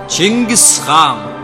Чингис хаан.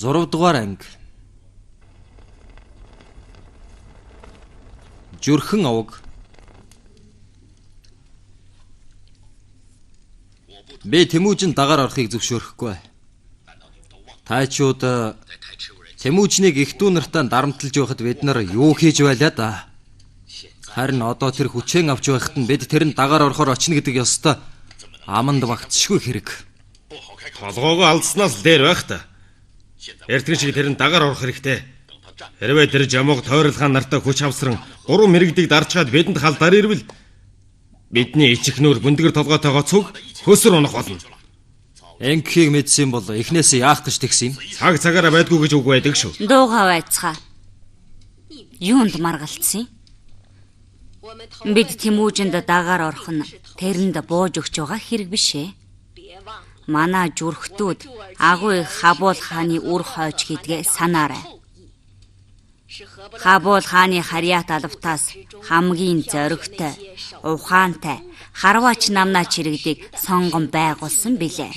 Зурвдугаар анги. Зүрхэн овог. Би Тэмүүжинд дагаар орохыг зөвшөөрөхгүй. Тайчууд Тэмүүжнийг их дүү нартаа дарамтлаж байхад бид нар юу хийж байлаа да? Харин одоо тэр хүчээн авч байхад нь бид тэрэнд дагаар орохоор очно гэдэг ёстой аманд багтшгүй хэрэг. Толгоогоо алдснаас дээр байх та. Эртгэн шиг тэрэнд дагаар орох хэрэгтэй. Хэрвээ тэр жамууг тойрлохын нартай хүч авсран 3 мэрэгдийг дарчгаад бидэнд халдаар ирвэл бидний ичихнүүр бүндгэр толгойтойгоо цуг хөсөр унах болно. Энхийг мэдсэн бол эхнээсээ яах гэж тэгсэн юм? Цаг цагаараа байдгүй гэж үг байдаг шүү. Дуугаа байцгаа. Юунд маргалцсан? Бид Тэмүүжинд дагаар орох нь тэрэнд бууж өгч байгаа хэрэг биш ээ. Манай зүрхтүүд агуу Хабул хааны үр хойч гэдгээ санаарай. Хабул хааны харьяат албатаас хамгийн зоригтой, ухаантай харваач намнаа чирэгдийг сонгон байгуулсан билээ.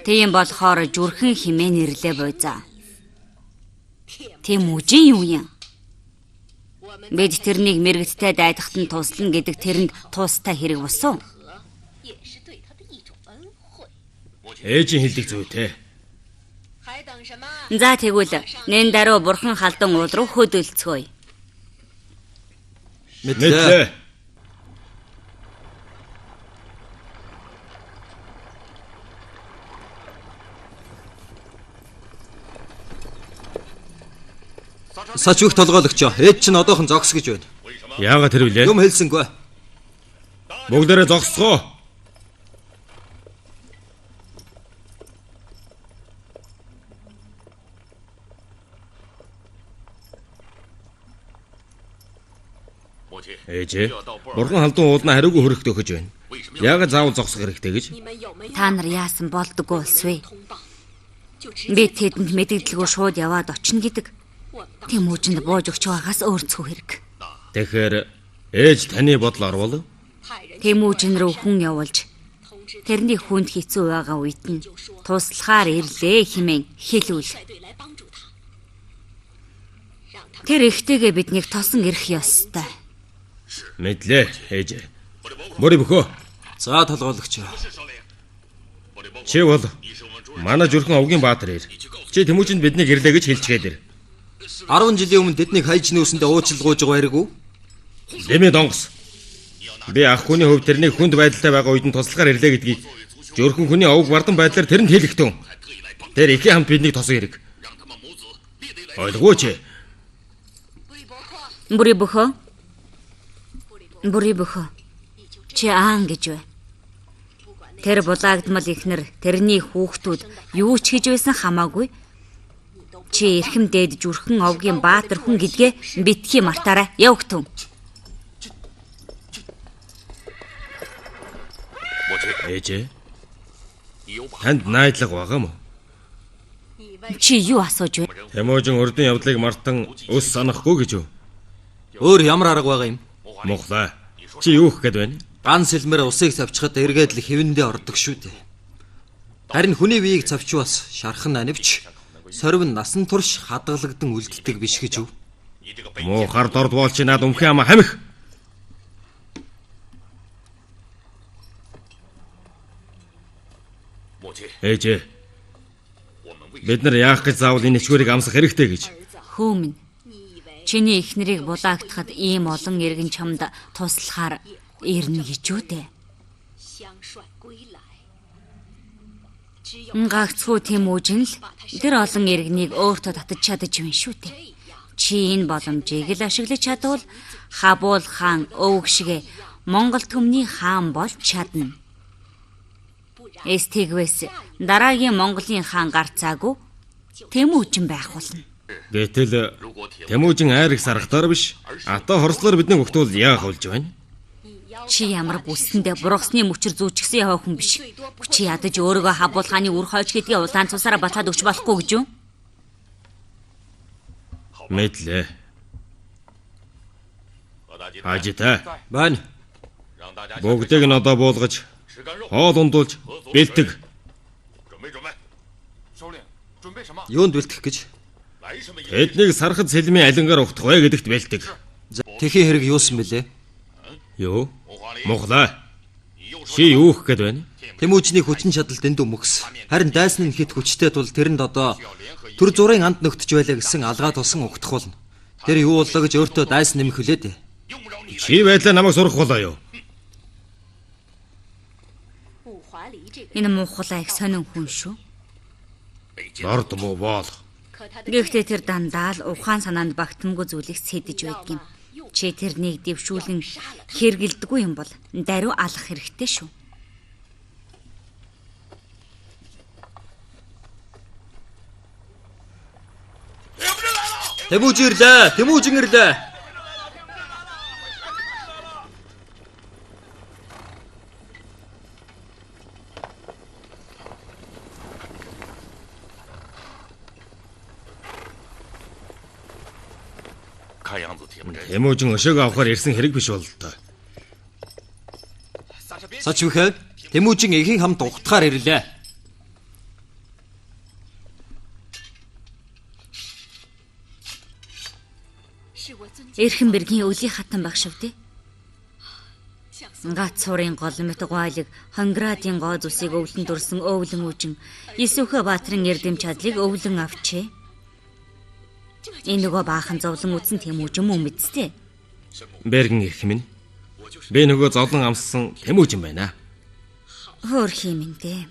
Тийм болохоор зүрхэн химээ нэрлээ буйзаа. Тэмүүжин юу юм? Бид тэрнийг мэрэгдтэй дайдахт нь туслана гэдэг тэрэнд туустай хэрэг босов. Ээжийн хэлдэг зүйтэй. За тэгвэл нэн даруй бурхан халдан уул руу хөдөлцгөөе. Мэдлээ. Сач их толгойлогчоо. Ээж чинь одоохон зогс гэж байна. Яагаад тэр вүлээ? Юм хэлсэнгүй. Бүгдээрээ зогсцгоо. Ээжээ, бурхан халдун уулнаа хариугүй хөрөхт өгөж байна. Яагаад заавал зогсох хэрэгтэй гэж? Та нар яасан болдгоо улсвэ? Би тэдэнд мэдээлэлгүй шууд яваад очно гэдэг. Тэмүүжинд бууж өгч байгаас өөрцгөө хэрэг. Тэгэхээр ээж таны бодлоор бол Тэмүүжин рүү хүн явуулж тэрний хүнд хэцүү байгаа үед нь туслахаар ирлээ хэмээн хэлвэл. Тэр ихтэйгээ биднийг тосон ирэх ёстой. Мэдлээ ээж. Мөрий бөхөө. За толгойлогчоо. Чи бол манай зүрхэн овгийн баатар ир. Чи Тэмүүжинд биднийг ирлээ гэж хэлчихээд ир. 10 жилийн өмнө тэднийг хайж нөөсөндөө уучлалгууж байгаа хэрэг үү? Лэмээ донгос. Би ах хүний хувьд тэрнийг хүнд байдалтай байгаа үед нь туслахаар ирлээ гэдгийг зүрхэн хүний овг бардан байдлаар тэрэнд хэлэхтэн. Тэр ихийн хамт биднийг тосон хэрэг. Ойлгооч. Бүрий бөхөө. Чи аан гэж бай. Тэр булаагдмал ихнэр тэрний хүүхдүүд юу ч хийж байсан хамаагүй. Чи эрхэм дээд зүрхэн овгийн баатар хүн гэдгээ битгий мартаарай. Явгтун. Ээж. Танд найдлага байгаа мó? Чи юу асууж вэ? Тэмүүжин урдын явдлыг мартан өс санахгүй гэж юу? Өөр ямар арга байгаа юм? Мухлаа. Чи юу гэх гээд байна? Ган сэлмэр усыг цавчхад эргээд л хэвэндээ ордог шүү дээ. Харин хүний биеийг цавчвас шархан анивч сорив насан турш хадгалагдан үлддэг биш гэж юу? Муу хар дорд боол чи над өмхөн ама хамих. Ээжээ. Бид нар яах гэж заавал энэ ичгүүрийг амсах хэрэгтэй гэж. Хөөмн. Чиний эхнэрийг булаагдахад ийм олон иргэн чамд туслахаар ирнэ гэж үү дээ. Гагцхүү Тэмүүжин л тэр олон иргэнийг өөртөө татаж чадаж байна шүү дээ. Чи энэ боломжийг л ашиглаж чадвал Хабул хаан өвөг шигэ Монгол төмний хаан болж чадна. Эстигвэс дараагийн Монголын хаан гарцаагүй Тэмүүжин байх болно. Гэтэл Тэмүүжин айрыг сарахтаар биш. Ата хорслоор бидний өгтвөл яах болж байна? Чи ямар бүсэндээ бургасны мөчөр зүүчихсэн яваа хүн биш. Чи ядаж өөрийгөө Хабул хааны үр хойч гэдгийг улаан цусаараа батлаад өгч болохгүй гэж юу? Мэдлээ. Ажита. Байна. Бүгдийг нь одоо буулгаж, хоол ундуулж, бэлтэг. Юунд бэлтгэх гэж? Тэднийг сархад сэлмийн алингаар ухтах вэ гэдэгт бэлтэг. Тэхийн хэрэг юусан бэлээ? Юу? Мухлаа. Чи юу гэх гээд байна? Тэмүүжний хүчин чадал дэндүү мөкс. Харин дайсан нь хэд хүчтэй тул тэрэнд одоо төр зургийн анд нөктөж байлаа гэсэн алгаа тусан угтах болно. Тэр юу боллоо гэж өөртөө дайсан нэмэх хүлээ дээ. Чи байдлаа намайг сурах болоо юу? Энэ мухлаа их сонин хүн шүү. Лорд муу боол. Гэхдээ тэр дандаа л ухаан санаанд багтамгүй зүйлийг сэдэж байдаг юм. Чи тэрнийг дэвшүүлэн хэргэлдэггүй юм бол даруй алах хэрэгтэй шүү. Тэмүүжин ирлээ. Тэмүүжин ирлээ. Тэмүүжин өшөөг авахар ирсэн хэрэг биш бол тоо. Сачвихэ Тэмүүжин эхийн хамт ухтахаар ирлээ. Эрхэн бэргийн өвлийн хатан баг шив дээ. Гац сурын гол мэт гойлог Хонградын гоо зүсийг өвлөн дурсан өвлөн үжин Исүхэ баатрын эрдэм чадлыг өвлөн авчээ. Энэ нөгөө баахан зовлон үтсэн Тэмүүжин мөн мэдстэй. Бэргэн ирэх минь. Би нөгөө зовлон амссан Тэмүүжин байна. Хөр химэнтэй.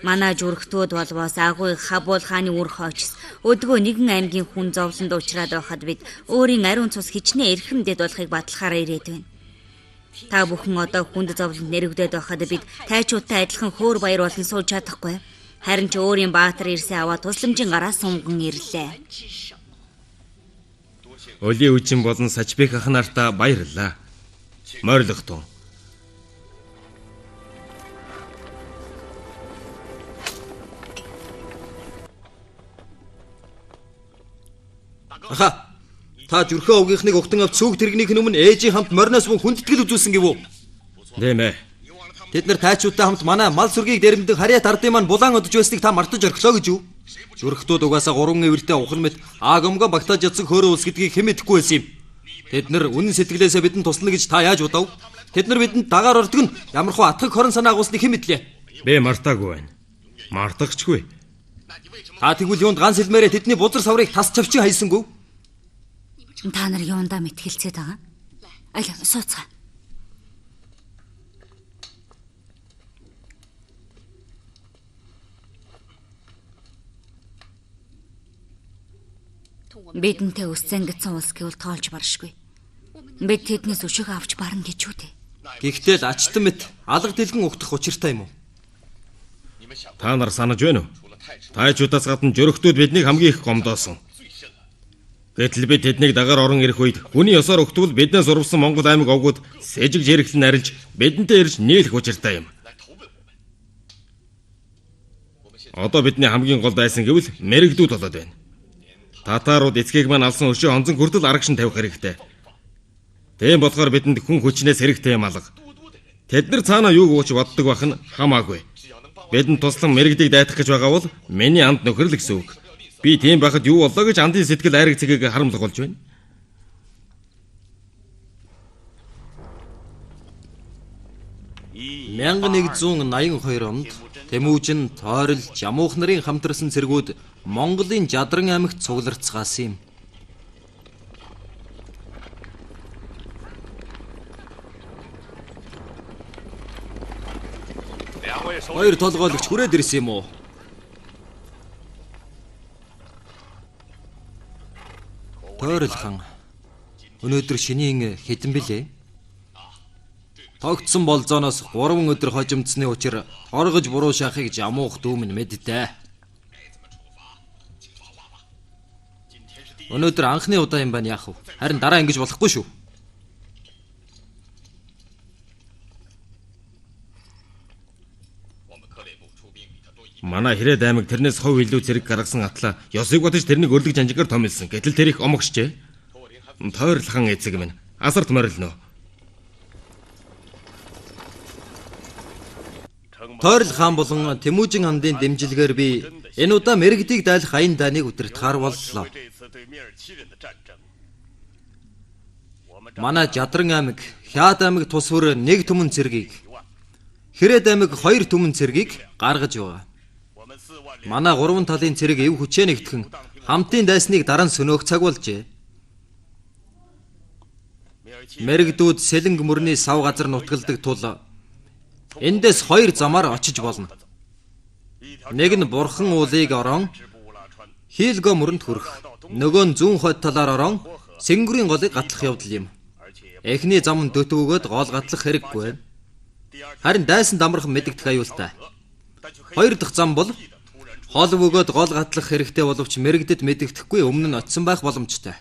Манай зүрхтүүд болвоос агуй Хабул хааны үр хойчс өдгөө нэгэн аймгийн хүн зовлонд уучраад байхад бид өөрийн ариун цус хичнээн эрхэмдэд болохыг батлахаараа ирээд байна. Та бүхэн одоо хүнд зовлонд нэрвдээд байхад бид тайчуудтай адилхан хөөр баяр болон сууж чадахгүй. Харин ч өөрийн баатар ирсээ аваад тусламжийн гараа сунган ирлээ. Өлийн үжин болон Сачбек ах нартаа баярлалаа. Морилох тун. Аха. Та зүрхөө овгийнхныг ухтан авч сүг тэрэгнийх нь өмнө ээжийн хамт мориноос мөн хүндэтгэл үзүүлсэн гэв үү? Дэмэ. Тэд нар тайчуудтай хамт манай мал сүргийг дэрэмдэн харьяат ардын маань булаан одож байсныг та мартаж орхилоо гэж юу? Зүрхтүүд угаасаа 3 эвэртэй ухал мэт агамга багтааж ядсан хөөрөө ус гэдгийг хэн мэдэхгүй байсан юм. Тэд нар үнэн сэтгэлээсээ бидэнд туслана гэж та яаж бодов? Тэд нар бидэнд дагаар ордог нь ямархуу атгах хорон санаа агуулсныг хэн мэдлээ? Би мартаагүй байна. Мартагчгүй. Та тэгвэл юунд ганц хэлмээрээ тэдний бузар саврыг тас чавчин хайсангүй? Та нар юундаа мэтгэлцээд байгаа? Аль сууцгаа. Бидэнтэй үсцэнгэтсэн улс гэвэл тоолж баршгүй. Бид тэднээс өшөг авч барна гэж үү дээ. Гэхдээ л ачтан мэт алга дэлгэн ухтах учиртай юм уу? Та нар санаж байна уу? Тайчуудаас гадна жөрөгтүүд биднийг хамгийн их гомдоосон. Гэтэл бид тэднийг дагаар орон ирэх үед хүний ёсоор өгтвөл биднээс урвсан Монгол аймаг овгууд сэжиг жирэглэн арилж бидэнтэй ирж нийлэх учиртай юм. Одоо бидний хамгийн гол дайсан гэвэл мэрэгдүүд болоод байна. Татарууд эцгийг маань алсан өшөө онцон хүртэл арагшин тавих хэрэгтэй. Тийм болохоор бидэнд хүн хүчнээс хэрэгтэй юм алга. Тэд нар цаанаа юу гооч боддог байх нь хамаагүй. Бидэнд туслан мэрэгдийг дайтах гэж байгаа бол миний анд нөхрөл гэсэн үг. Би тийм байхад юу боллоо гэж андын сэтгэл айраг цэгийг харамлах болж байна. 1182 онд Тэмүүжин тойрол Жамуух нарын хамтарсан цэргүүд Монголын Жадран аймагт цугларцгаасан юм. Хоёр толгойлогч хүрээд ирсэн юм уу? Тойрол хан. Өнөөдөр шинийн хэдэн билээ? Тогтсон болзооноос 3 өдөр хожимдсны учир оргож буруу шахыг Жамуух дүүмэн мэддээ. Өнөөдөр анхны удаа юм байна яах вэ? Харин дараа ингэж болохгүй шүү. Манай Хэрээд аймаг тэрнээс хов илүү зэрэг гаргасан атлаа ёсыг бодож тэрнийг өрлөг жанжигаар томилсон. Гэтэл тэр их омогшжээ. Тойрлхан эцэг минь асарт морилно. Тойрол хаан болон Тэмүүжин хамдын дэмжлэгээр би энэ удаа мэрэгдийг дайлах аян дайныг удирдахаар боллоо. Манай Жадран аймаг, Хяад аймаг тус бүр 1 түмэн цэргийг, Хэрээд аймаг 2 түмэн цэргийг гаргаж байгаа. Манай 3 талын цэрэг эв хүчээ нэгтгэн хамтын дайсныг дараа нь сөнөөх цаг болжээ. Мэрэгдүүд сэлэнг мөрний сав газар нутгалдаг тул эндээс 2 замаар очиж болно. Нэг нь Бурхан уулыг орон Хийлгөө мөрөнд хүрэх, нөгөө нь зүүн хойд талаар орон Сэнгүрийн голыг гатлах явдал юм. Эхний зам нь дөтөвгөөд гол гатлах хэрэггүй. Харин дайсан дамархан мэдэгдэх аюултай. 2 дахь зам бол хол бөгөөд гол гатлах хэрэгтэй боловч мэрэгдэд мэдэгдэхгүй өмнө нь очисон байх боломжтой.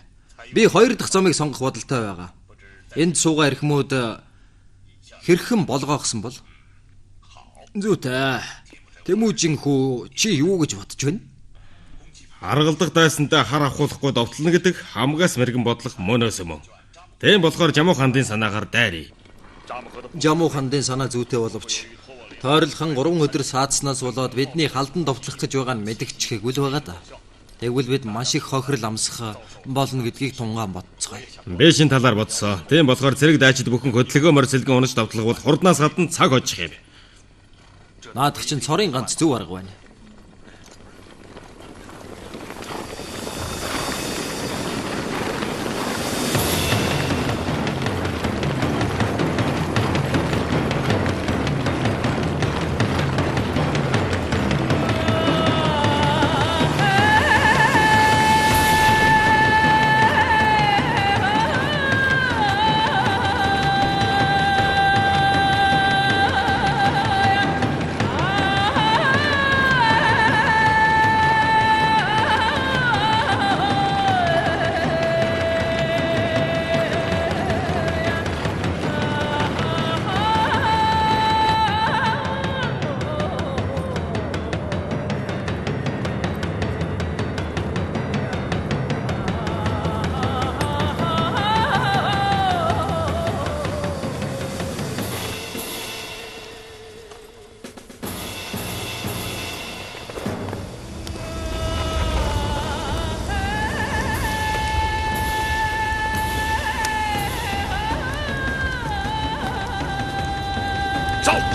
Би 2 дахь замыг сонгох бодолтой байгаа. Энд суугаа эрхмүүд хэрхэн болгоохсон бол? Зүйтэй. Тэмүүжин хүү чи юу гэж бодож байна? Аргалдах дайсантай хар авахуулахгүй довтлно гэдэг хамгаас мэрэгэн бодлого мөнөөс юм. Тийм болохоор Жамуух хандын санаагаар дайръя. Жамуух хандын санаа зүйтэй боловч Тойрол хан 3 өдөр саадснаас болоод бидний халдан довтлох гэж байгаа нь мэдгчхийг үл байгаа да. Тэгвэл бид маш их хохирол амсах болно гэдгийг тунгаан бодцгоё. Би шин талаар бодсоо. Тийм болохоор цэрэг дайчид бүхэн хөдөлгөөн мөр сэлгэн унаж давтлагвал хурднаас гадна цаг очих юм. Наадах чинь цорын ганц зөв арга байна.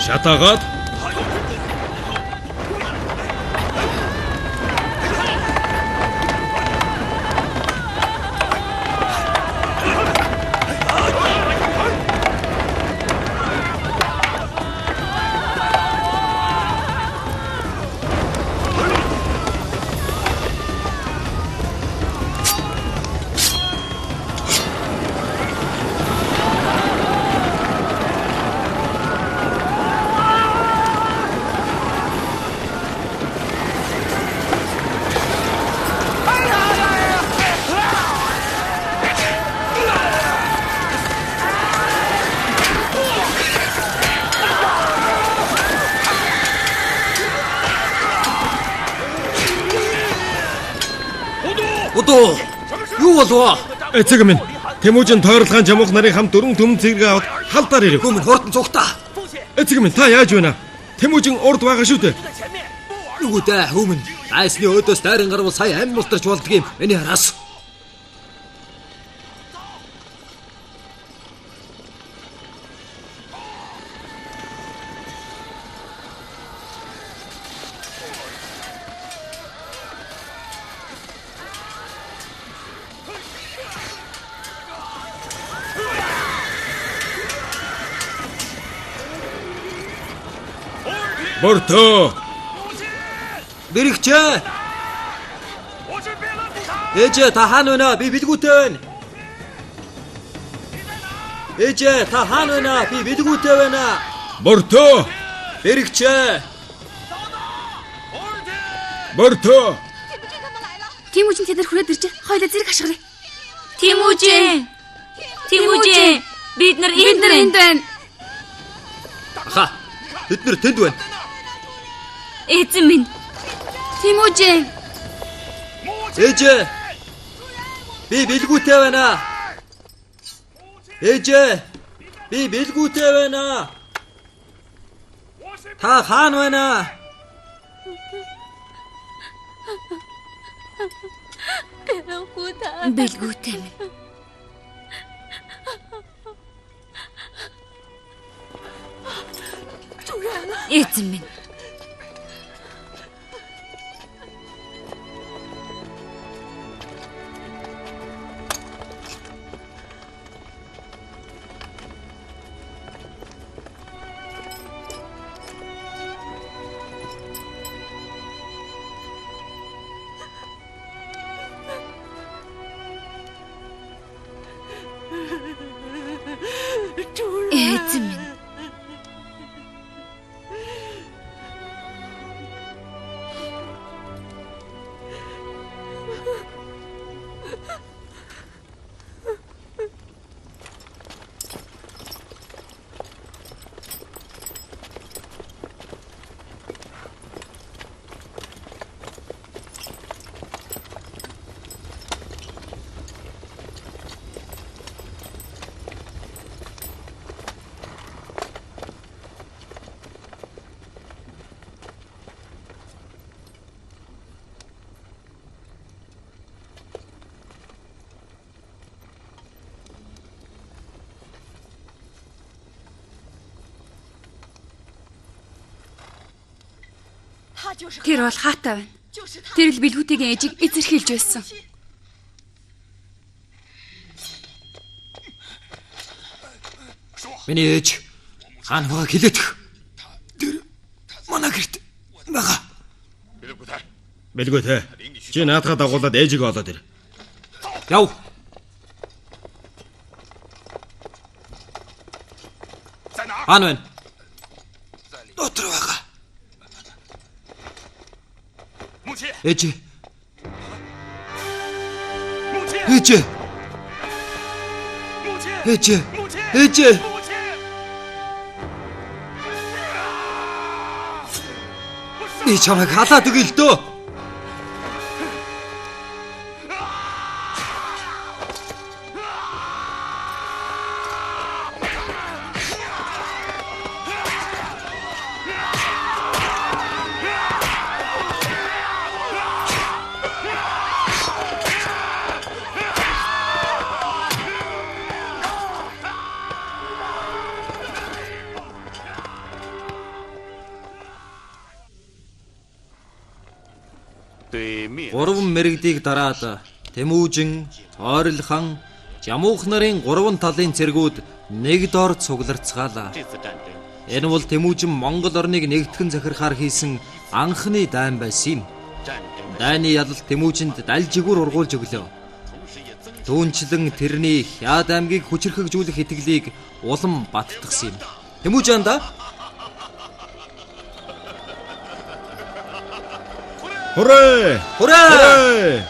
Шатаагаад Өдөө юу болов? эцэг минь Тэмүүжин тойрлохын Жамуух нарын хамт 4 түмэн цэрэг аваад халдаар ирэв. Гүмэн хурдан цугтаа. Эцэг минь та яаж байна? Тэмүүжин урд байгаа шүү дээ. Юу дээ хүмэн. Айсны өдөөс дайран гарвал сая амь мултарч болдг юм. Миний хараас. Мөртөө. Мэрэгчээ. Ээжээ та хаана байна? Би бэлгүүтэй байна. Ээжээ та хаана байна? Би бэлгүүтэй байна. Мөртөө. Мэрэгчээ. Мөртөө. Тимүжин тэд нар хүрээд ирж байна. Хоёлаа зэрэг хашгираа. Тимүжин, бид нар энд байна. Аха. Бид нар тэнд байна. Эзэн минь. Тимүжин. Ээжээ. Би бэлгүүтэй байна. Ээжээ. Би бэлгүүтэй байна. Та хаана байна? Бэлгүүтэй минь. Эзэн минь. Эзэн минь. Тэр бол хаатай байна. Тэр л бэлгүүтэйгийн ээжийг эзэрхийлж байсан. Миний ээж хаана байгааг хэлээдэх. Тэр манай гэрт байгаа. Бэлгүүтэй. Чи наадхаа дагуулад ээжийг олоод ир. Яв. Хаана байна? Дотор байгаа. Ээж. Ээж. Ээж. Ээж. Би чамайг халаад өгье л дөө. Гурван мэрэгдийг дараад Тэмүүжин, Ойрол хан, Жамуух нарын гурван талын цэргүүд нэг дор цугларцгаалаа. Энэ бол Тэмүүжин Монгол орныг нэгтгэн захирахаар хийсэн анхны дайн байсан юм. Дайны ялалт Тэмүүжинд даль жигүүр ургуулж өглөө. Түүнчлэн тэрний Хяад аймгийг хүчрхэгжүүлэх итгэлийг улам баттгсан юм. Тэмүүжианда Хүрээ! хүрээ!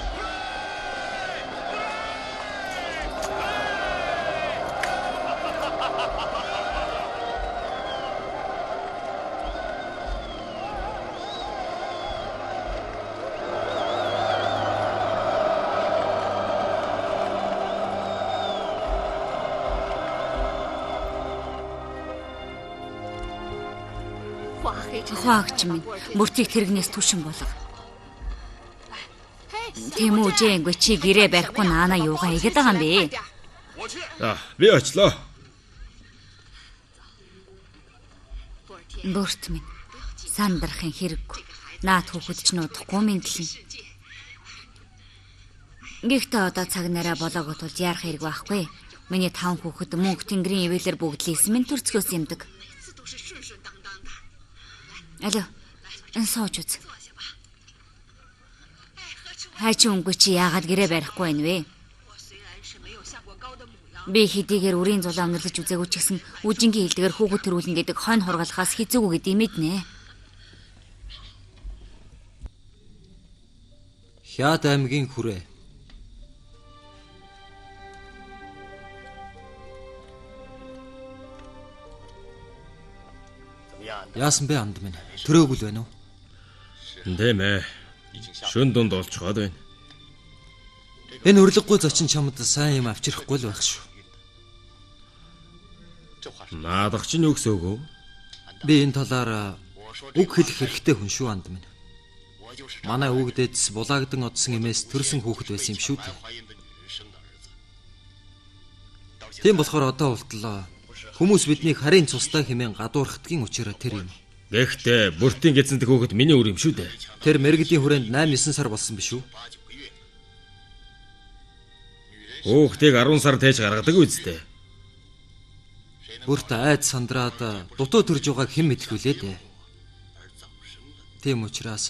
Хаагч минь, мөртийг тэрэгнээс түшин болов. Тэмүүжин чи гэрээ барихгүй наана юугаа игээд байгаа юм бэ? Би очлоо. Бүрт минь. Сандрахын хэрэггүй. Наад хүүхэд ч нуудахгүй мэдлэн. Гэхдээ одоо цаг нараа болоогот бол яарах хэрэг байхгүй. Миний 5 хүүхэд мөнх тэнгэрийн ивэлэр бүгд лийсэн минь төрцгөөс юмдаг. Алло. Энэ сууж үз. Хайч өнгө чи яагаад гэрээ барихгүй байна вэ? Би хэдийгээр үрийн зулаа өнөрлөж үзээгүй ч гэсэн үжингийн хилдгээр хүүхэд төрүүлэн гэдэг хонь хургалахаас хэцүүгүй гэдэг мэднэ. Хяад аймгийн хүрээ. Яасан бэ анд минь? Төрөөгүй л байна уу? Тийм ээ. Шөн дунд олцгоод байна. Энэ өрлөггүй зочин чамд сайн юм авчрахгүй л байх шүү. Наадах чинь юу гэсээгөө? Би энэ талаар үг хэлэх хэрэгтэй хүн шүү анд минь. Манай өвгдөөс булаагдан одсон эмээс төрсэн хүүхэд байсан юм шүү дээ. Тийм болохоор одоо болтлоо хүмүүс биднийг харийн цустай хэмээн гадуурхдгийн учраа тэр юм. Гэхдээ бүртийн гэцэндэг хүүхэд миний үр юм шүү дээ. Тэр мэрэгдийн хүрээнд 8-9 сар болсон биш үү? Хүүхдийг 10 сар тээж гаргадаг үсттэй. Бүрт айд сандраад дутуу төрж байгааг хэн мэдэх вүлээ дээ. Тийм учраас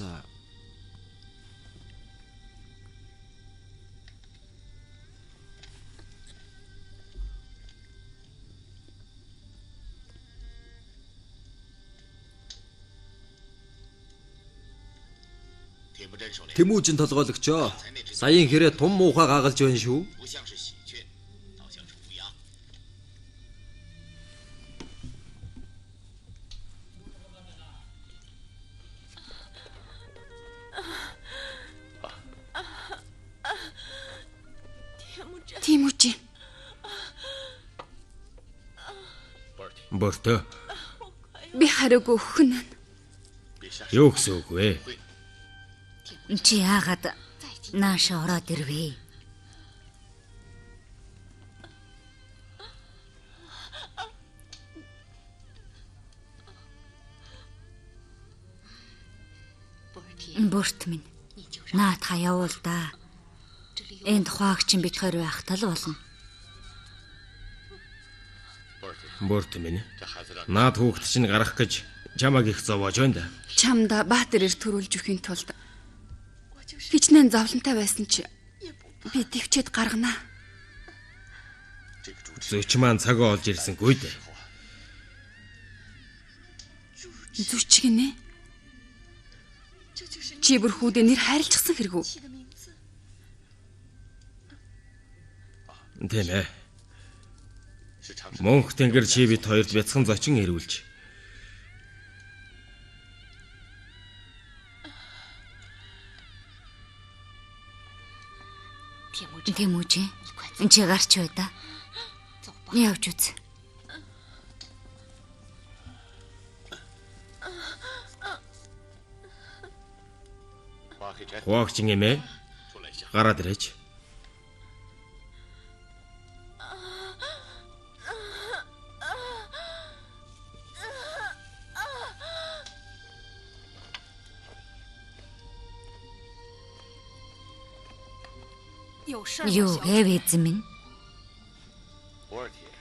Тэмүүжин толгойлогчоо. Саяын хэрэг тун муухай гагалж байна шүү. Тэмүүжин. Борто. Би хараагүй өхөн. Юу гэсэн үг вэ? Чи яагаад нааша ороод ирвэ? Бүрт минь. Наад хаяавал да. Энд хаагч бид хоёр байх тал болно. Борт минь. Наад хүүхэд чинь гарах гэж чамаг их зовоож байна да. Чамда баатараар төрүүлж өхийн тулд хичнээн зовлонтой байсан чи би төвчээд гаргана. Зөч маань цагаа олж ирсэнгүй дээ. Зүч гинэ. Чи бүр хүүдээ нэр хайрлчихсан хэрэг үү? Тийм ээ. Мөнх тэнгэр чи бит хоёрт бяцхан зочин ирүүлж. Тэмүүжин. Энд чи гарч бай да. Явж үз. Хуугчин эмээ. Гараад ирээч. Юу гэв эзэн минь?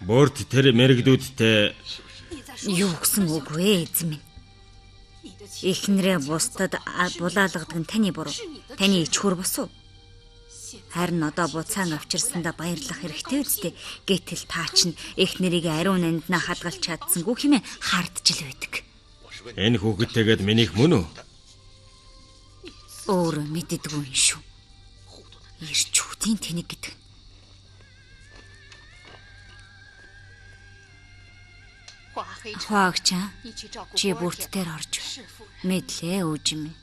Борт тэр мэрэгдүүдтэй Юу гэсэн үг вэ эзэн минь? Эхнэрээ бусдад булаалгадаг нь таны буруу. Таны ичхүр бос уу? Харин одоо буцаан авчирсандаа баярлах хэрэгтэй үстэй. Гэтэл таа чинь эхнэрийг ариун нанднаа хадгалж чадсангүй хэмээн хардж л байдаг. энэ хүүхэдтэйгээд минийх мөн үү? Өөрөө мэддэггүй юм шүү. Ирч үтийн тэнэг гэдэг. Хаагчаа чи бүрт дээр орж мэдлээ үжим.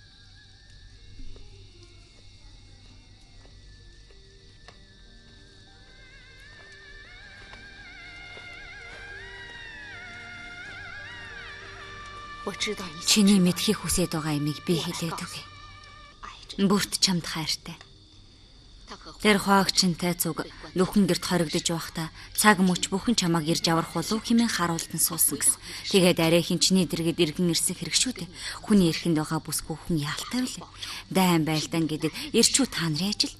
Чиний мэдхийг хүсэж байгаа юмыг би хэлээд өгье. Бүрт чамд хайртай. Тэр хаагчинтай зүг нүхэн гэрт хоригдож байхдаа цаг мөч бүхэн чамааг ирж аврах болов хэмээн харуулдан суусан гэсэн. Тэгээд арайхийн чиний дэргэд иргэн ирсэн хэрэг шүү дээ. Хүний эрхэнд байгаа бүсгүй хүн яалтай билээ. Дайн байлдан гэдэг ирчүү та нарын ажил.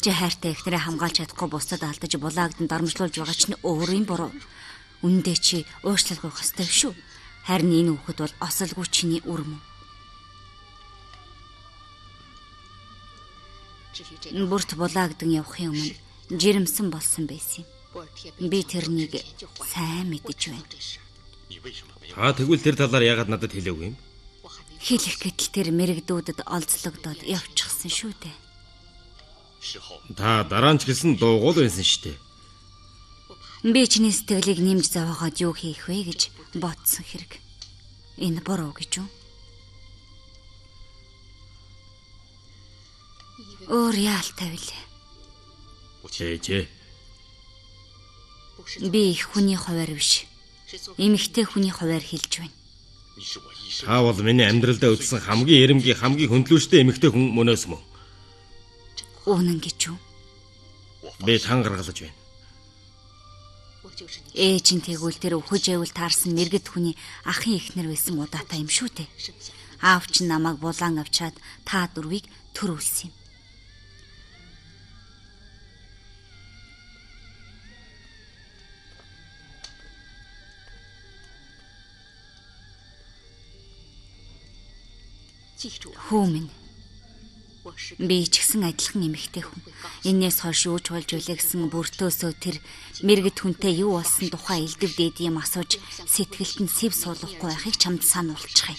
Чи хайртай ихнэрээ хамгаалж чадахгүй бусдад алдаж булаагдан дарамжлуулж байгаа чинь өөрийн буруу. Үндэ чи уушлалгүй хөстэй шүү. Харин энэ хүүхэд бол осолгүй чиний үр мөн. Бүрт булаагдан явахын өмнө жирэмсэн болсон байсан юм. Би тэрнийг сайн мэдэж байна. Тэгвэл тэр талаар яагаад надад хэлээгүй юм? Хэлэх гэтэл тэр мэрэгдүүдэд олзлогдоод явчихсан шүү дээ. Та дараа нь ч гэсэн дуугуул байсан шүү дээ. Би чиний сэтгэлийг нэмж зовоогоод юу хийх вэ гэж бодсон хэрэг. Энэ буруу гэж үү? Өөр яалтай вэ? Чээ. Би их хүний хуваар биш. Эмэгтэй хүний хуваар хэлж байна. Та бол миний амьдралдаа үзсэн хамгийн эрэмгийн, хамгийн хөндлөштэй эмэгтэй хүн мөнөөс мөн. Үнэн гэж үү? Би тангаргалж байна. Ээжин тэгвэл тэр өхөж байвал таарсан мэрэгд хүний ахын эхнэр байсан удаатай юм шүү дээ. Аав чинь намайг булаан авчаад та дөрвийг төрүүлсэн юм. Хүмүн. Би ч гэсэн адилхан эмэгтэй хүн. Энээс хойш юу ч болж үлээ гэсэн бүртөөсөө тэр мэрэгд хүнтэй юу болсон тухай элдв дээд юм асууж сэтгэлд нь сэв суулгахгүй байхыг чамд сануулчихъя.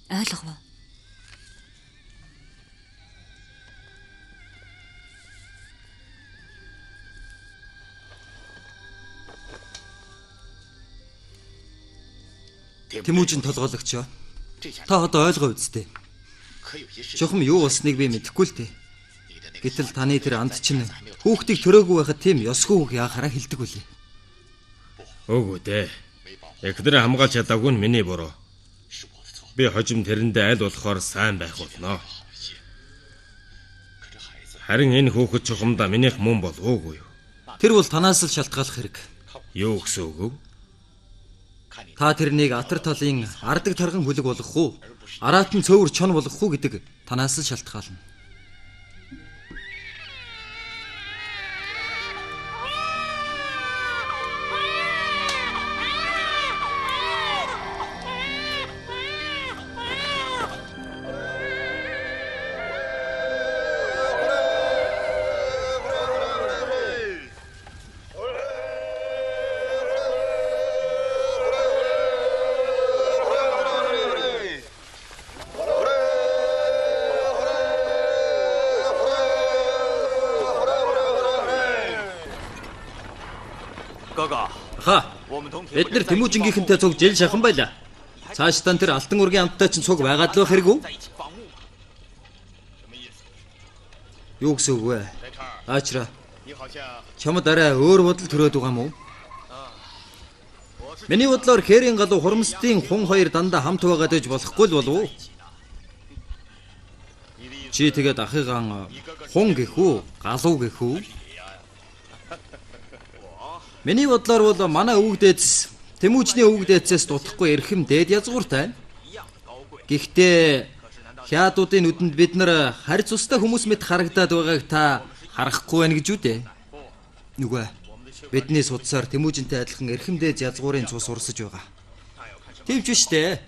Ойлгов уу? Тэмүүжин толгойлогчоо. Та одоо ойлгоо үсттэй. Жохом юу болсныг би мэдэхгүй л дээ. Гэтэл таны тэр анд чинь хүүхдийг төрөөгүй байхад тийм ёсгүй үг яахаараа хэлдэг үлээ. Үгүй дээ. Эхнэр хамгаалж чадаагүй нь миний буруу. Би хожим тэрэндээ аль болохоор сайн байх болно. Харин энэ хүүхэд чухамдаа минийх мөн бол уугүй юу? Тэр бол танаас л шалтгаалах хэрэг. Юу гэсэн үг вэ? Та тэрнийг атар талын ардаг тарган хүлэг болгох уу? Араат нь цөөвөр чон болгох уу гэдэг танаас л шалтгаална. Бид нар Тэмүүжингийнхэнтэй цуг жил шахан байла. Цааш тань тэр алтан ургийн амттай чинь цуг байгаад л байх хэрэг үү? Юу гэсэн үг вэ? Аачра. Чамд арай өөр бодол төрөөд байгаа юм уу? Миний бодлоор хээрийн галуу хурамстын хун хоёр дандаа хамт байгаад байж болохгүй л болов уу? Чи тэгээд ахыгаан хун гэх үү? Галуу гэх үү? Миний бодлоор бол манай өвөг дээдс Тэмүүжний өвөг дээдсээс дутахгүй эрхэм дээд язгууртай. Гэхдээ хяадуудын нүдэнд бид нар харь цустай хүмүүс мэт харагдаад байгааг та харахгүй байна гэж үү дээ. Нүгэ бидний судсаар Тэмүүжинтэй адилхан эрхэм дээд язгуурын цус урсаж байгаа. Тэвч биш дээ.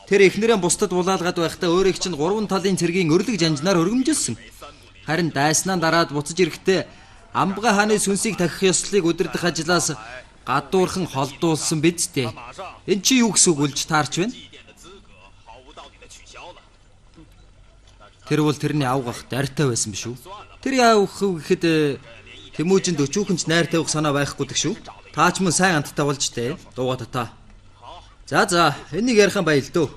Тэр эхнэрээ бусдад булаалгаад байхдаа өөрийг чинь гурван талын цэргийн өрлөг жанжнаар өргөмжилсөн. Харин дайснаа дараад буцаж ирэхдээ Амбга хааны сүнсийг тахих ёслолыг удирдах ажлаас гадуурхан холдуулсан биз дээ. Энд чи юу гэсэн үг үлж таарч байна? Тэр бол тэрний авгах дайртай байсан биш үү? Тэр яавах гэхэд Тэмүүжинд өчүүхэнч найр тавих санаа байхгүй гэх шүү. Таач мөн сайн анттай болж дээ. Дууга татаа. За энийг ярихan баял дөө.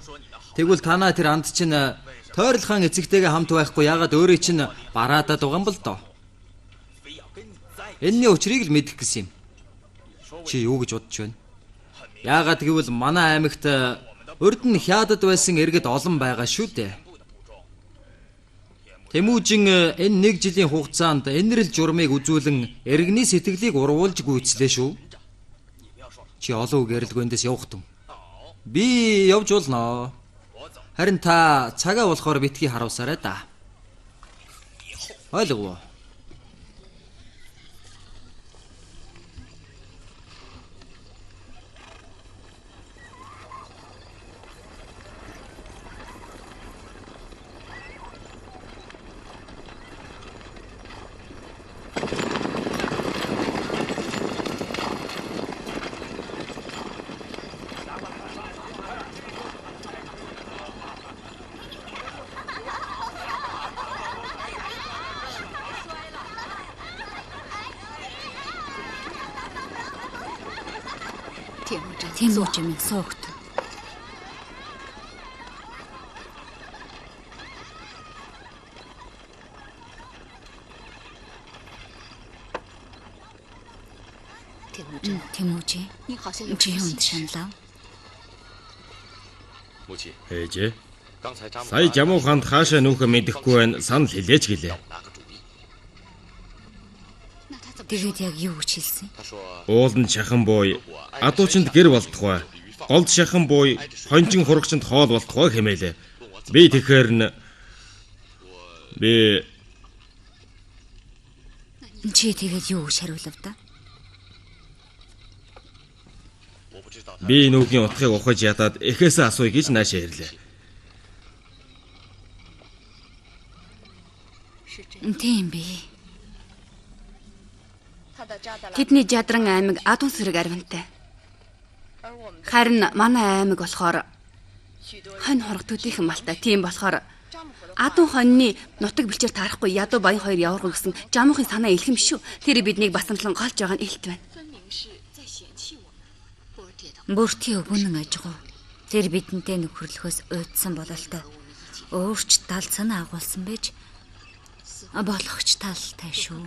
Тэгвэл танаа тэр анд чинь Тойрол хаан эцэгтэйгээ хамт байхгүй яагаад өөрөө чинь бараадаад байгаа юм бол доо. Энэний учрыг л мэдэх гэсэн юм. Чи юу гэж бодож байна? Яагаад гэвэл манай аймагт урд нь хяадад байсан иргэд олон байгаа шүү дээ. Тэмүүжин энэ нэг жилийн хугацаанд энэрл журмыг үзүүлэн иргэний сэтгэлийг урвуулж гүйцлээ шүү. Чи олон үг ярилгүйндээс явах тун. Би явж болно. Харин та цагаа болохоор битгий харуулсараа да. Ойлгов уу? Тэмүүжин суугт. Тэмүүжин. Чи юмд шаналаа. Ээжээ. Сая Жамуу хаанд хаашаа нүүхэ мэдэхгүй байна. Санал хэлээч гэлээ. Тэгээд яг юу гэж хэлсэн? Ууланд шахан бууй, адуучинд гэр болтугай. Голд шахан бууй, хончин хурагчинд хоол болтугай хэмээлээ. Би тэгэхээр Чи тэгээд юу гэж хариулав та? би нүүгийн утгыг ухаж ядаад эхээсээ асууя гэж наашаа ирлээ. Тийм би. Тэдний Жадран аймаг Адун сэрэг арвинтай. Харин манай аймаг болохоор хонь хорог төдийхэн малтай. Тийм болохоор Адун хоньны нутаг бэлчээр таарахгүй ядуу баян хоёр яварган гэсэн Жамуухын санаа илхэм шүү. Тэр биднийг басамлан голж байгаа нь илт байна. Бүртгий өгөнөн ажигуу. Тэр бидэнтэй нөхөрлөхөөс уйдсан бололтой. Өөрч тал санаа агуулсан байж болохч талтай шүү.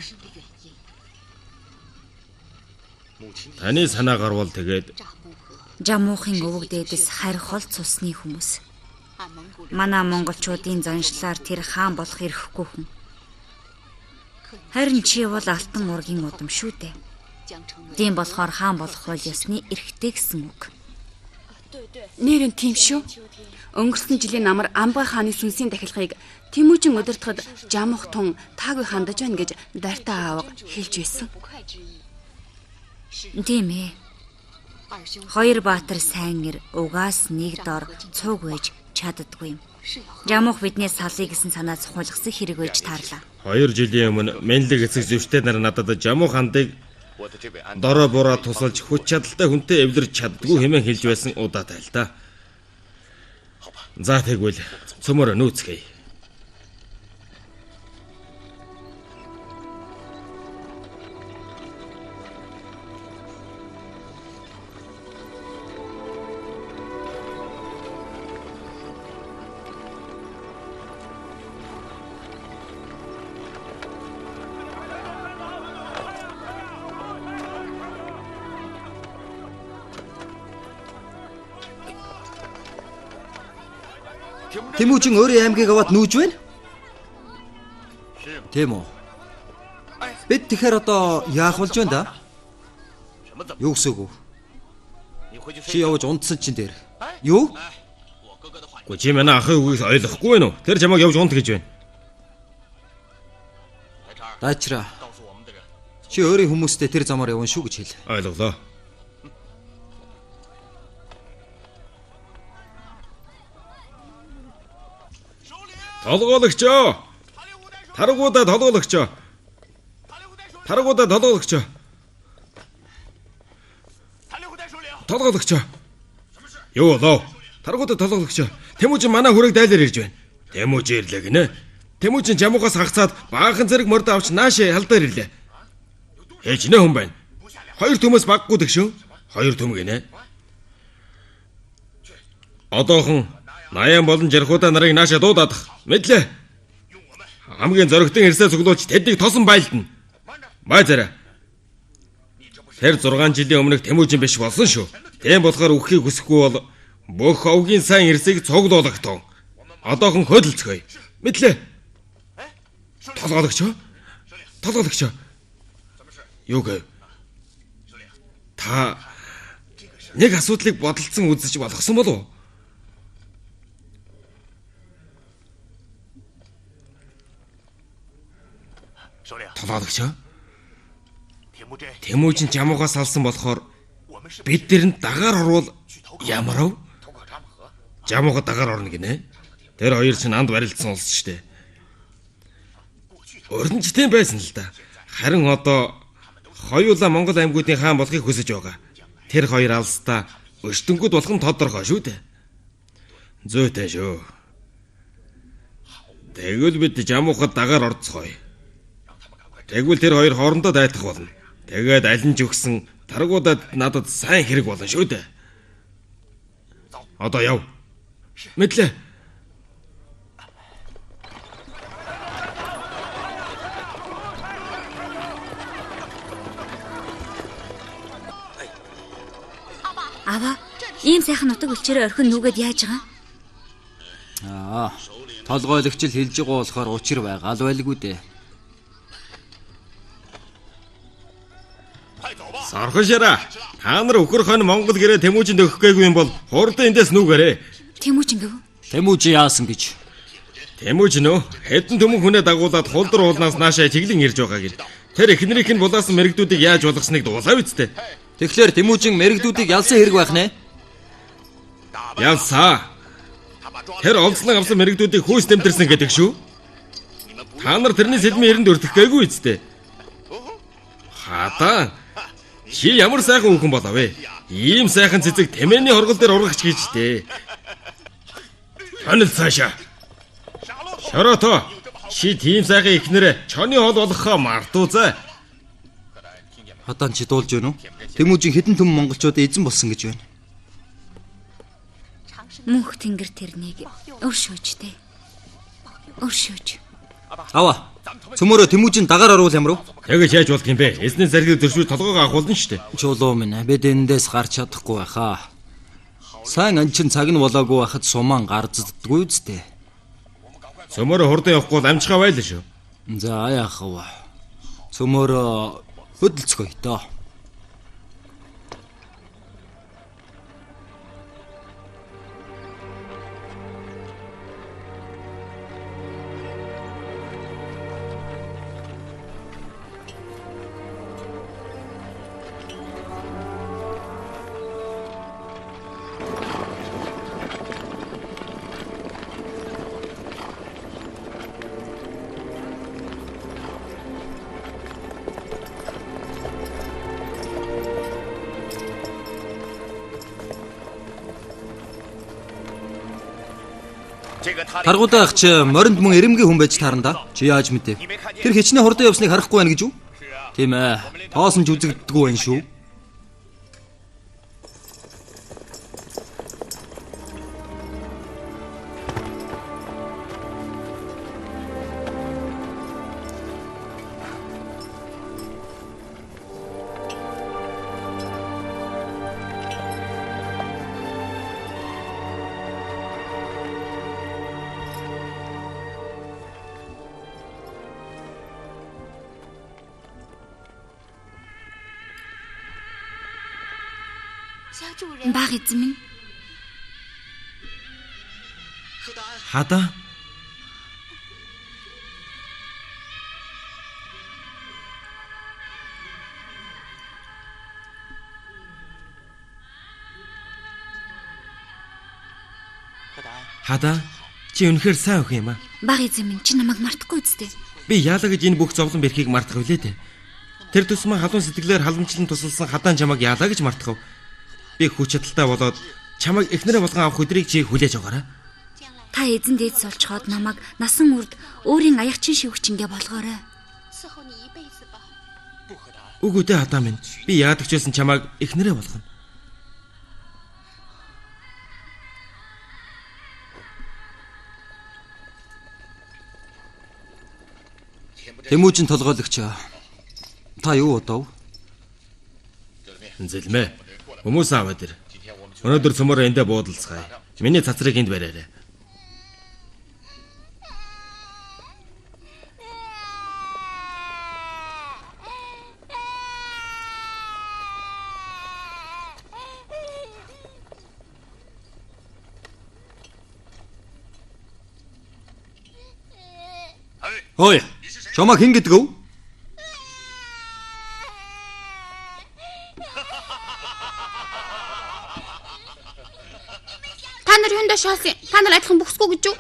Таны санаагаар бол тэгээд Жамуухын өвөг дээдэс харих хол цусны хүмүүс. Манай монголчуудын заншлаар тэр хаан болох эрхгүй хүн. Харин чи бол алтан ургийн удам шүү дээ. Тийм болохоор хаан болох бол ёсны эрхтэй гэсэн үг. Нэрэн тийм шүү. Өнгөрсөн жилийн намар Амбай хааны сүнсийн дахилгыг Тэмүүжин удирдахад Жамуух тун таагүй хандаж байна гэж дартаа аавга хэлж байсан. Тийм ээ. Хоёр баатар сайн ир угаас нэг дор цуг байж чаддаггүй юм. Жамуух биднээс салъя гэсэн санаа цохиулгасан хэрэг байж таарлаа. 2 жилийн өмнө Мэнлэг эцэг зөвштэй нар надад Жамуу хандыг дорой бураа тусалж хүч чадалтай хүнтэй эвлэрч чаддгүй хэмээн хэлж байсан удаатай л да. За тэгвэл цөмөр нүүцгээе. Тэмүүжин өөрийн аймгийг аваад нүүж байна? Тийм үү. Бид тэгэхээр одоо яах болж байна да? Юу гэсэв? Чи явж унтсан чинь дээр. Юу? Гү чи манай ахын үгийг ойлгохгүй байна уу? Тэр чамайг явж унт гэж байна. Даачра. Чи өөрийн хүмүүстэй тэр замаар явна шүү гэж хэл. Ойлголоо. Толгойлогчоо. Таргуудаа толгойлогчоо. Таргуудаа толгойлогчоо. Толгойлогчоо. Юу болов? Таргуудаа толгойлогчоо. Тэмүүжин манай хүрээг дайлаар ирж байна. Тэмүүжин ирлээ гинэ. Тэмүүжин Жамуугаас хагацаад баахан зэрэг морд авч наашаа халдаар ирлээ. Ээж нэ хүн байна. 2 төмөөс баггүй тэгшөө. 2 төм гинэ. Одоохон 80 болон жархуудаа нарыг наашаа дуудаадах. Мэдлээ. Хамгийн зоригтын хэрсээ цуглуулж тэднийг тосон байлдана. Бай зараа. Тэр 6 жилийн өмнөх Тэмүүжин биш болсон шүү. Тийм болохоор үххийг хүсэхгүй бол бүх овгийн сайн хэрсийг цуглуулгатон. Одоохон хөдөлцгөөе. Мэдлээ. Толгойлогчоо. Толгойлогчоо. Юу гэв? Та нэг асуудлыг бодолцсон үзэж болгосон болов уу? Толгойлогчоо. Тэмүүжин Жамуугаас алсан болохоор бид тэрэнд дагаар орвол ямар вэ? Жамууга дагаар орно гинэ. Тэр хоёр чинь анд барилдсан улс ч дээ. Өрн ч тийм байсан л да. Харин одоо хоёулаа Монгол аймагуудын хаан болохыг хүсэж байгаа. Тэр хоёр алстаа өштөнгүүд болох нь тодорхой шүү дээ. Зүйтэй шүү. Тэгвэл бид Жамуухад дагаар орцгоё. Тэгвэл тэр хоёр хоорондоо дайтах болно. Тэгээд аль нь ч өгсөн таргуудад надад сайн хэрэг болно шүү дээ. Одоо яв. Мэдлээ. Аваа, ийм сайхан нутаг өлчөөрөө орхин нүгэд яаж байгаа? Толгойлогч л хэлж байгаа болохоор учир байгаа л байлгүй дээ. Сархашара. Та нар өхөр хон Монгол гэрээ Тэмүүжинд өгөх гээгүй юм бол хурдан эндээс нүгээрээ. Тэмүүж ингэв. Тэмүүж яасан гэж. Тэмүүж нөө хэдэн төмөн хүнээ дагуулад хулдар уулнаас наашаа чиглэн ирж байгаа гин. Тэр эхнэрийнх нь булаасан мэрэгдүүдийг яаж болгосныг дуулаа үсттэй. Тэгэхээр Тэмүүжин мэрэгдүүдийг ялсан хэрэг байх нэ? Ялсаа. Тэр олзлон авсан мэрэгдүүдийг хүйс тэмдэрсэн гэдэг шүү. Та нар тэрний сэлмийн эрэнд өртөх гээгүй үсттэй. Хатаа. Чи ямар сайхан хүн болов вэ? Ийм сайхан цэцэг тэмээний хоргол дээр ургахч гэж дээ. Ханил цаашаа. Шорото. Чи тийм сайхан ихнэрэ чоны хол болгохоо мартуузаа. Хатан чи дуулж байна уу? Тэмүүжин хэдэн төм монголчууд эзэн болсон гэж байна. Мөнх тэнгэр тэрнийг өршөөжтэй. Өршөөж. Аваа. Цөмөрөө Тэмүүжин дагаар оруул ямар уу? Тэгэж яаж болох юм бэ? Эзний заргийг зөрчүүл толгоогоо авах болно шүү дээ. Чулуу минь бид эндээс гарч чадахгүй байхаа. Сайн анчин цаг нь болоогүй байхад сумаан гарзддаггүй үсттэй. Цөмөрөө хурдан явахгүй бол амжихаа байлаа шүү. За яах вэ? Цөмөрөө хөдөлцгөөе доо. Таргуудаа ах чи моринд мөн эрэмгийн хүн байж таарна да. Чи яаж мэдээ? Тэр хичнээн хурдан явсныг харахгүй байна гэж үү? Тийм ээ. Тоосон ч үзэгддэггүй байна шүү. Баг эзэн минь. Хадаа. Хадаа. Чи үнэхээр сайн өх юм аа. Баг эзэн минь чи намайг мартахгүй үсттэй. Би яалаа гэж энэ бүх зовлон бэрхийг мартах вүлээ дээ. Тэр тусмаа халуун сэтгэлээр халамжлан тусалсан хадаан чамайг яалаа гэж мартах вэ? Би хүч чадалтай болоод чамайг эхнэрээ болгон авах өдрийг чи хүлээж аваарай. Та эзэн дээдс олчхоод намайг насан үрд өөрийн аягчин шивгчингээ болгоорой. Үгүй дээ хадаа минь. Би яадаг ч байсан чамайг эхнэрээ болгоно. Тэмүүжин толгойлогч. Та юу бодов? Зэлмэ. Хүмүүс аваад ир. Өнөөдөр цөмөр эндээ буудалцгаая. Миний цацрыг энд бариарай. Ой, чамаа хэн гэдэг вэ? Та нар юундаа шаалсан? Та нар адилхан бүхсгүй гэж юу?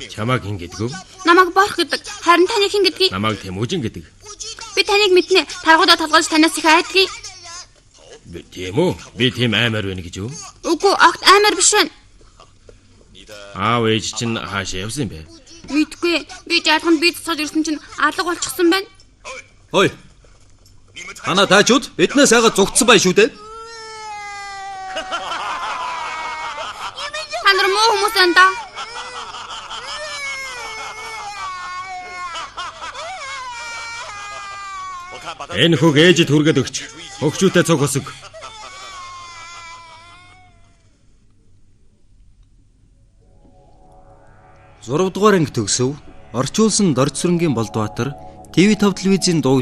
Чамааг хэн гэдэг вэ? Намайг борх гэдэг. Харин таны хэн гэдгийг Намайг Тэмүүжин гэдэг. би таныг мэднэ. Таргуудаа толгойлж танаас их айдгийг. Би тийм үү? Би тийм аймаар байна гэж юу? Үгүй огт аймаар биш байна. Аав ээж чинь хаашаа явсан бэ? Мэдгүй. Би жаалганд бие цацаж ирсэн чинь алга болчихсон байна. Ой. Ана таачууд биднээс айгаа зүгтсэн бай шүү дээ. Та нар муу хүмүүс байна да. Энэ хүүг ээжид хүргээд өгч. Хөгшүүтэй цуг босог. 6 дугаар анги төгсөв. Орчуулсан Доржсүрэнгийн Болдбаатар ТV5 телевизийн дуу